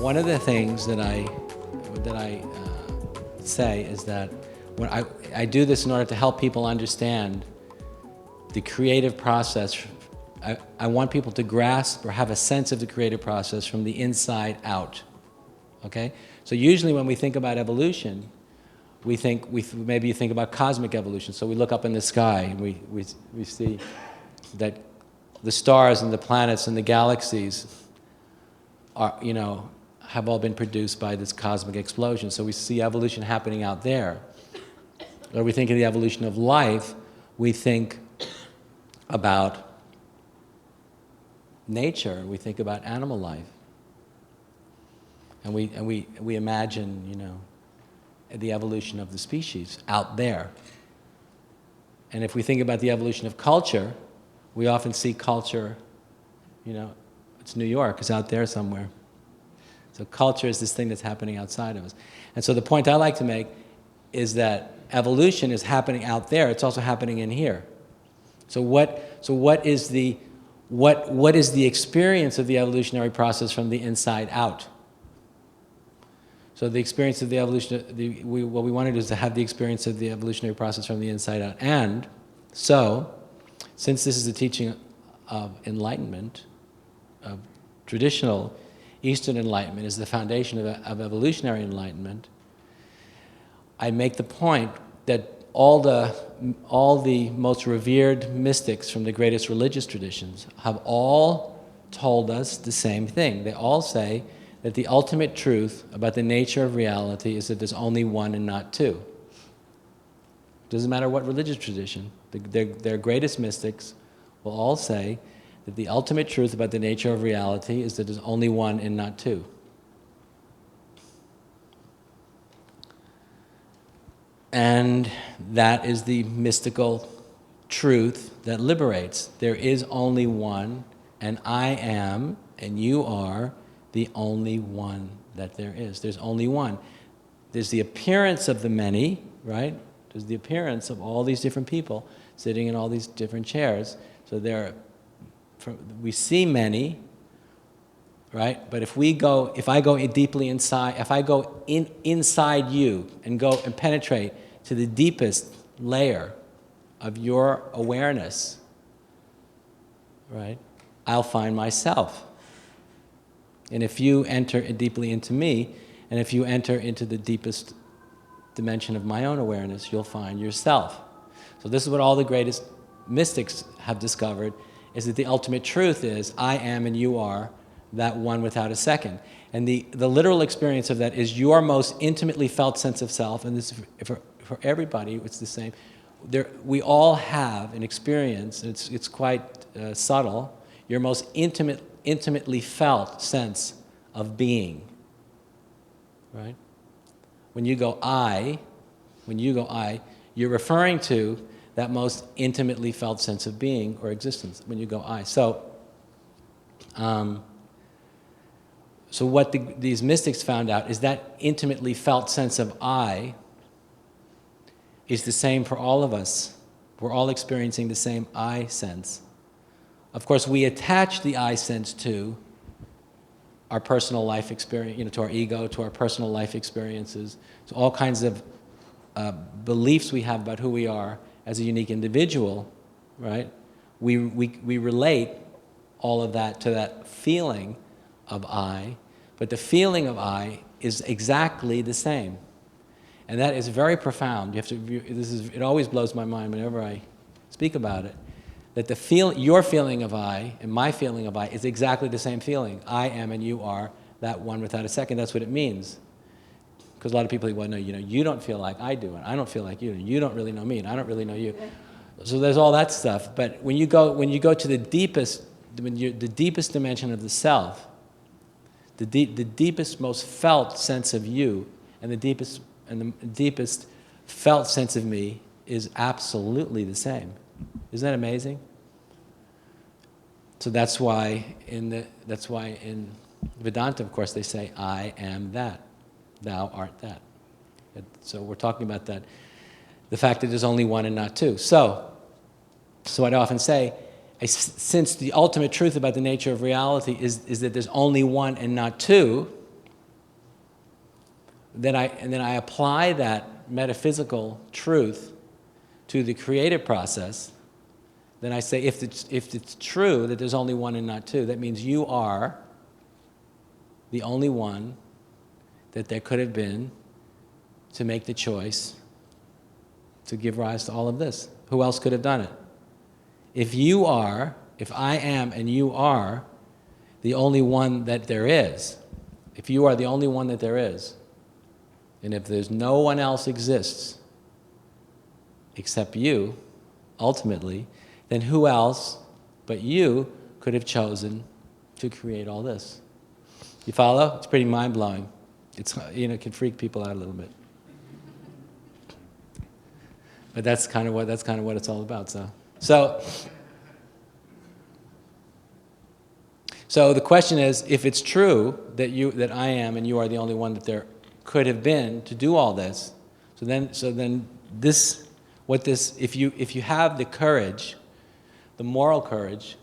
One of the things that I say is that when I do this in order to help people understand the creative process. I want people to grasp or have a sense of the creative process from the inside out. Okay? So usually when we think about evolution, maybe you think about cosmic evolution. So we look up in the sky and we see that the stars and the planets and the galaxies are, have all been produced by this cosmic explosion. So we see evolution happening out there. Or we think of the evolution of life, we think about nature, we think about animal life. And we imagine, the evolution of the species out there. And if we think about the evolution of culture, we often see culture, it's New York, it's out there somewhere. So culture is this thing that's happening outside of us. And so the point I like to make is that evolution is happening out there, it's also happening in here. So what is the experience of the evolutionary process from the inside out? So the experience of the evolution, what we want to do is to have the experience of the evolutionary process from the inside out. And so, since this is a teaching of enlightenment, of traditional Eastern enlightenment is the foundation of evolutionary enlightenment, I make the point that all the most revered mystics from the greatest religious traditions have all told us the same thing. They all say that the ultimate truth about the nature of reality is that there's only one and not two. Doesn't matter what religious tradition. Their greatest mystics will all say that the ultimate truth about the nature of reality is that there's only one and not two. And that is the mystical truth that liberates. There is only one, and I am, and you are, the only one that there is. There's only one. There's the appearance of the many, right? There's the appearance of all these different people sitting in all these different chairs. So we see many, right? But if I go deeply inside, if I go inside you and go and penetrate to the deepest layer of your awareness, right, I'll find myself. And if you enter deeply into me, and if you enter into the deepest dimension of my own awareness, you'll find yourself. So this is what all the greatest mystics have discovered, is that the ultimate truth is I am and you are that one without a second. And the literal experience of that is your most intimately felt sense of self, and this for everybody, it's the same. We all have an experience, it's quite subtle, your most intimately felt sense of being, right? When you go I, you're referring to that most intimately felt sense of being or existence when you go I. So what these mystics found out is that intimately felt sense of I is the same for all of us. We're all experiencing the same I sense. Of course, we attach the I sense to our personal life experience, to our ego, to our personal life experiences, to all kinds of beliefs we have about who we are as a unique individual, right? We relate all of that to that feeling of I, but the feeling of I is exactly the same. And that is very profound. It always blows my mind whenever I speak about it, that your feeling of I and my feeling of I is exactly the same feeling. I am and you are that one without a second. That's what it means. Because a lot of people say, well, no, you don't feel like I do, and I don't feel like you, and you don't really know me, and I don't really know you. So there's all that stuff. But when you go to the deepest dimension of the self, the deepest, most felt sense of you, and the deepest felt sense of me is absolutely the same. Isn't that amazing? So that's why in Vedanta, of course, they say, I am that, thou art that. So we're talking about that, the fact that there's only one and not two. So I'd often say, since the ultimate truth about the nature of reality is that there's only one and not two, then I apply that metaphysical truth to the creative process, then I say, if it's true that there's only one and not two, that means you are the only one that there could have been to make the choice to give rise to all of this. Who else could have done it? If I am and you are the only one that there is, if you are the only one that there is, and if there's no one else exists except you, ultimately, then who else but you could have chosen to create all this? You follow? It's pretty mind-blowing. It's, it can freak people out a little bit. But that's kind of what it's all about. So the question is, if it's true that I am and you are the only one that there could have been to do all this, if you have the courage, the moral courage,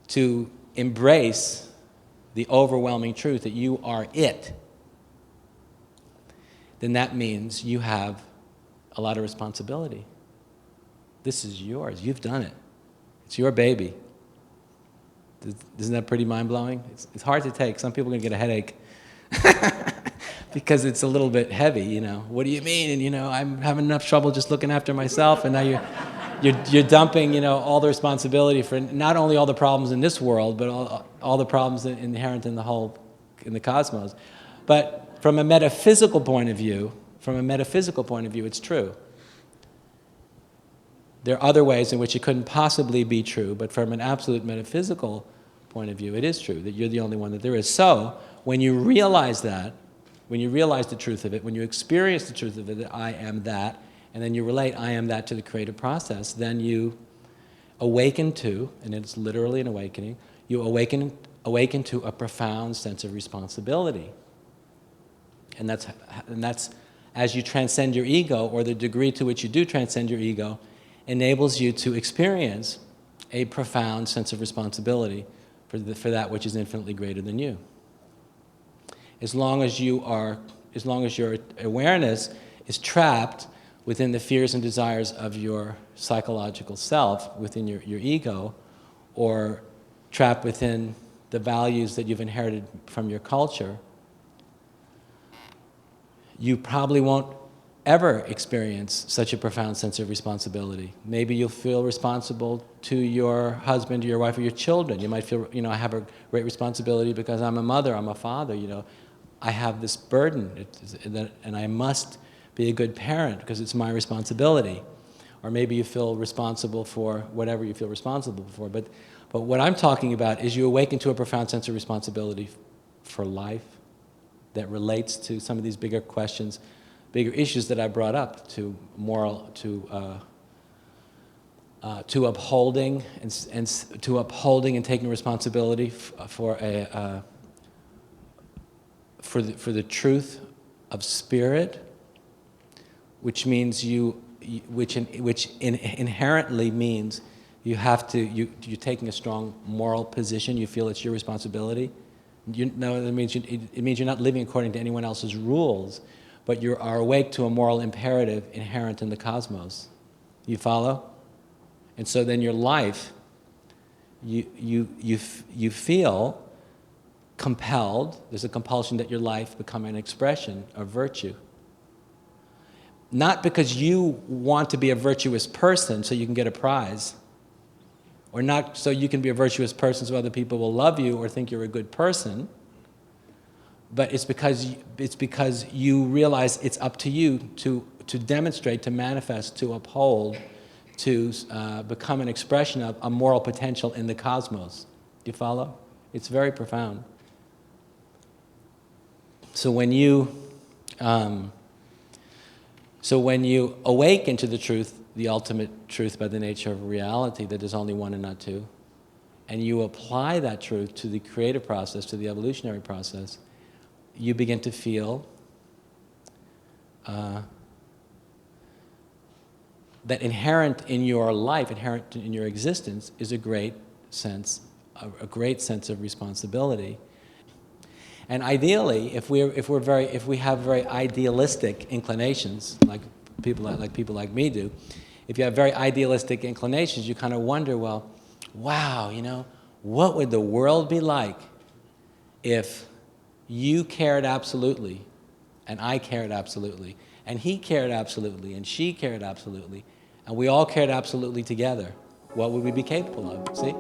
to embrace the overwhelming truth that you are it, then that means you have a lot of responsibility. This is yours. You've done it. It's your baby. Isn't that pretty mind-blowing? It's hard to take. Some people are going to get a headache because it's a little bit heavy, What do you mean? And, I'm having enough trouble just looking after myself, and now you're dumping, all the responsibility for not only all the problems in this world, but all the problems inherent in the cosmos. But from a metaphysical point of view, it's true. There are other ways in which it couldn't possibly be true, but from an absolute metaphysical point of view, it is true that you're the only one that there is. So when you realize that, when you realize the truth of it, when you experience the truth of it, that I am that, and then you relate I am that to the creative process, then you awaken to, and it's literally an awakening, you awaken to a profound sense of responsibility. And that's as you transcend your ego, or the degree to which you do transcend your ego, enables you to experience a profound sense of responsibility for that which is infinitely greater than you. As long as your awareness is trapped within the fears and desires of your psychological self, within your ego, or trapped within the values that you've inherited from your culture, you probably won't ever experience such a profound sense of responsibility. Maybe you'll feel responsible to your husband, to your wife, or your children. You might feel, I have a great responsibility because I'm a mother, I'm a father, I have this burden, and I must be a good parent because it's my responsibility. Or maybe you feel responsible for whatever you feel responsible for. But what I'm talking about is you awaken to a profound sense of responsibility for life that relates to some of these bigger questions, bigger issues that I brought up, to moral, to upholding and taking responsibility for the truth of spirit, which means inherently means you're taking a strong moral position. You feel it's your responsibility. It means you're not living according to anyone else's rules, but you are awake to a moral imperative inherent in the cosmos. You follow? And so then your life, you feel compelled. There's a compulsion that your life become an expression of virtue. Not because you want to be a virtuous person so you can get a prize, or not so you can be a virtuous person so other people will love you or think you're a good person, but it's because you realize it's up to you to demonstrate, to manifest, to uphold, to become an expression of a moral potential in the cosmos. Do you follow? It's very profound. So when you awaken to the truth, the ultimate truth by the nature of reality, that there's only one and not two, and you apply that truth to the creative process, to the evolutionary process, you begin to feel that inherent in your life, inherent in your existence, is a great sense of responsibility. And ideally, if we have very idealistic inclinations, like people like me do, if you have very idealistic inclinations, you kind of wonder, well, wow, what would the world be like if you cared absolutely, and I cared absolutely, and he cared absolutely, and she cared absolutely, and we all cared absolutely together? What would we be capable of? See?